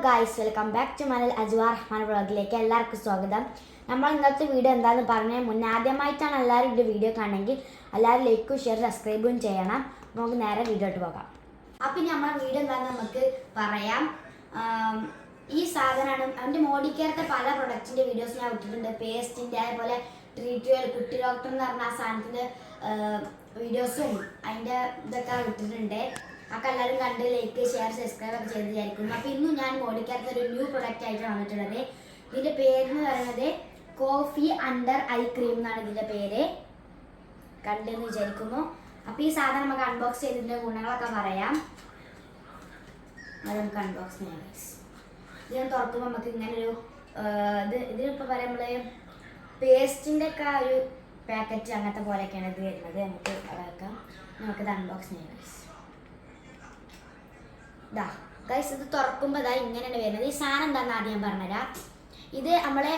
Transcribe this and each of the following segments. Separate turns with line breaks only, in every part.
Guys, welcome back to my Ajwar Rahman വ്ളോഗിലേക്ക് എല്ലാവർക്കും സ്വാഗതം. നമ്മൾ ഇന്നത്തെ വീഡിയോ എന്താണെന്ന് പറഞ്ഞ മുന്നേ ആദ്യമായിട്ടാണ് എല്ലാവരും ഇതിൻ്റെ വീഡിയോ കാണണമെങ്കിൽ എല്ലാവരും ലൈക്കും ഷെയർ സബ്സ്ക്രൈബും ചെയ്യണം. നമുക്ക് നേരെ വീഡിയോട്ട് പോകാം. അപ്പം നമ്മൾ വീഡിയോ എന്താണെന്ന് നമുക്ക് പറയാം. ഈ സാധനമാണ് അവൻ്റെ മോഡി കെയറിൻ്റെ പല പ്രൊഡക്റ്റിൻ്റെ വീഡിയോസ് ഞാൻ ഇട്ടിട്ടുണ്ട്. പേസ്റ്റിൻ്റെ അതേപോലെ ട്രീറ്റുകൾ കുട്ടി ഡോക്ടർ എന്ന് പറഞ്ഞ ആ സാധനത്തിൻ്റെ വീഡിയോസും അതിൻ്റെ ഇതൊക്കെ ഇട്ടിട്ടുണ്ട്. ഒക്കെ എല്ലാവരും കണ്ട് ലൈക്ക് ഷെയർ സബ്സ്ക്രൈബ് ഒക്കെ ചെയ്ത് വിചാരിക്കുന്നു. അപ്പോൾ ഇന്നും ഞാൻ മോഡി കെയറിൻ്റെ ഒരു ന്യൂ പ്രൊഡക്റ്റ് ആയിട്ടാണ് വന്നിട്ടുള്ളത്. ഇതിൻ്റെ പേരെന്ന് പറയുന്നത് കോഫി അണ്ടർ ഐ ക്രീം എന്നാണ് ഇതിൻ്റെ പേര്. കണ്ടെന്ന് വിചാരിക്കുന്നു. അപ്പോൾ ഈ സാധനം നമുക്ക് അൺബോക്സ് ചെയ്തതിൻ്റെ ഗുണങ്ങളൊക്കെ പറയാം. അത് നമുക്ക് അൺബോക്സ് ചെയ്യാം. ഇത് ഞാൻ തുറക്കുമ്പോൾ നമുക്ക് ഇങ്ങനൊരു ഇതിനിപ്പോൾ പറയാം നമ്മൾ പേസ്റ്റിൻ്റെ ഒക്കെ ഒരു പാക്കറ്റ് അങ്ങനത്തെ പോലെയൊക്കെയാണ് ഇത് വരുന്നത്. നമുക്ക് അതൊക്കെ നമുക്കിത് അൺബോക്സ് ചെയ്യാം. ഇതാ ഗൈസ്, ഇത് തുറക്കുമ്പോൾ ഇതാ ഇങ്ങനെയാണ് വരുന്നത്. ഈ സാധനം എന്താണെന്ന് ആദ്യം പറഞ്ഞുതരാം. ഇത് നമ്മളെ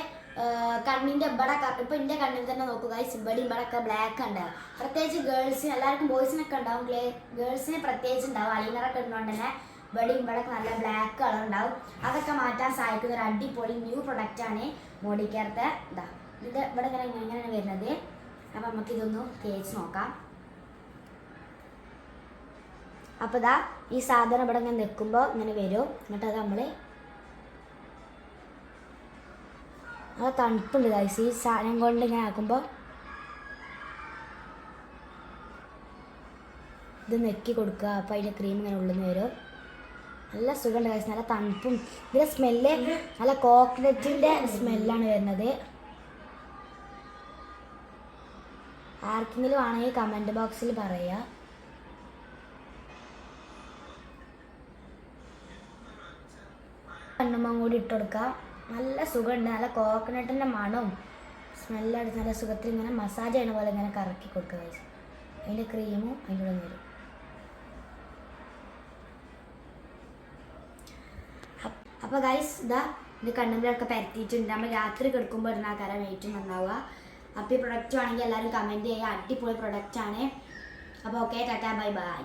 കണ്ണിൻ്റെ ഇവിടെ ഇപ്പോൾ എൻ്റെ കണ്ണിൽ തന്നെ നോക്കുക ഗൈസ്, ഇവിടെ ബ്ലാക്ക് ഉണ്ട്. പ്രത്യേകിച്ച് ഗേൾസിന് എല്ലാവർക്കും ബോയ്സിനൊക്കെ ഉണ്ടാവും, ഗേൾസിന് പ്രത്യേകിച്ച് ഉണ്ടാവും. അലീനറൊക്കെ ഇടുന്നതുകൊണ്ട് തന്നെ ഇവിടെ നല്ല ബ്ലാക്ക് കളർ ഉണ്ടാവും. അതൊക്കെ മാറ്റാൻ സഹായിക്കുന്ന ഒരു അടിപൊളി ന്യൂ പ്രൊഡക്റ്റാണ് മോഡി കെയറിൻ്റെ. ഇതാ ഇത് ഇവിടെ ഇങ്ങനെയാണ് വരുന്നത്. അപ്പോൾ നമുക്കിതൊന്ന് തേച്ച് നോക്കാം. അപ്പോൾ ഇതാ ഈ സാധനം ഇവിടെ ഇങ്ങനെ നിൽക്കുമ്പോൾ ഇങ്ങനെ വരും. എന്നിട്ട് അത് നമ്മൾ അത് തണുപ്പുണ്ട് ഗൈസ്. ഈ സാധനം കൊണ്ട് ഇങ്ങനെ ആക്കുമ്പോൾ ഇത് നെക്കി കൊടുക്കുക. അപ്പോൾ അതിൻ്റെ ക്രീം ഇങ്ങനെ ഉള്ളിൽ നിന്ന് വരും. നല്ല സുഖമുണ്ട് ഗൈസ്, നല്ല തണുപ്പും. ഇതിൻ്റെ സ്മെല്ല് നല്ല കോക്കനറ്റിൻ്റെ സ്മെല്ലാണ് വരുന്നത്. ആർക്കെങ്കിലും ആണെങ്കിൽ കമൻറ്റ് ബോക്സിൽ പറയുക. കണ്ണുമ്പം കൂടി ഇട്ട് കൊടുക്കുക. നല്ല സുഖമുണ്ട്. നല്ല കോക്കനട്ടിൻ്റെ മണവും സ്മെല്ലടിച്ച് നല്ല സുഖത്തിൽ ഇങ്ങനെ മസാജ് ചെയ്യണ പോലെ ഇങ്ങനെ കറക്കി കൊടുക്കുക ഗൈസ്. അതിൻ്റെ ക്രീമും അതിൻ്റെ ഉള്ളിൽ വരും. അപ്പോൾ ഗൈസ് ഇതാ ഇത് കണ്ണുമ്പിലൊക്കെ പരത്തിയിട്ടുണ്ട്. നമ്മൾ രാത്രി കിടക്കുമ്പോൾ ഇടുന്ന ആ കരം വെയിറ്റും നന്നാവുക. അപ്പോൾ ഈ പ്രൊഡക്റ്റ് ആണെങ്കിൽ എല്ലാവരും കമൻറ്റ് ചെയ്യുക. അടിപൊളി പ്രൊഡക്റ്റാണ്. അപ്പോൾ ഓക്കെ, ടാറ്റാ ബൈ ബൈ.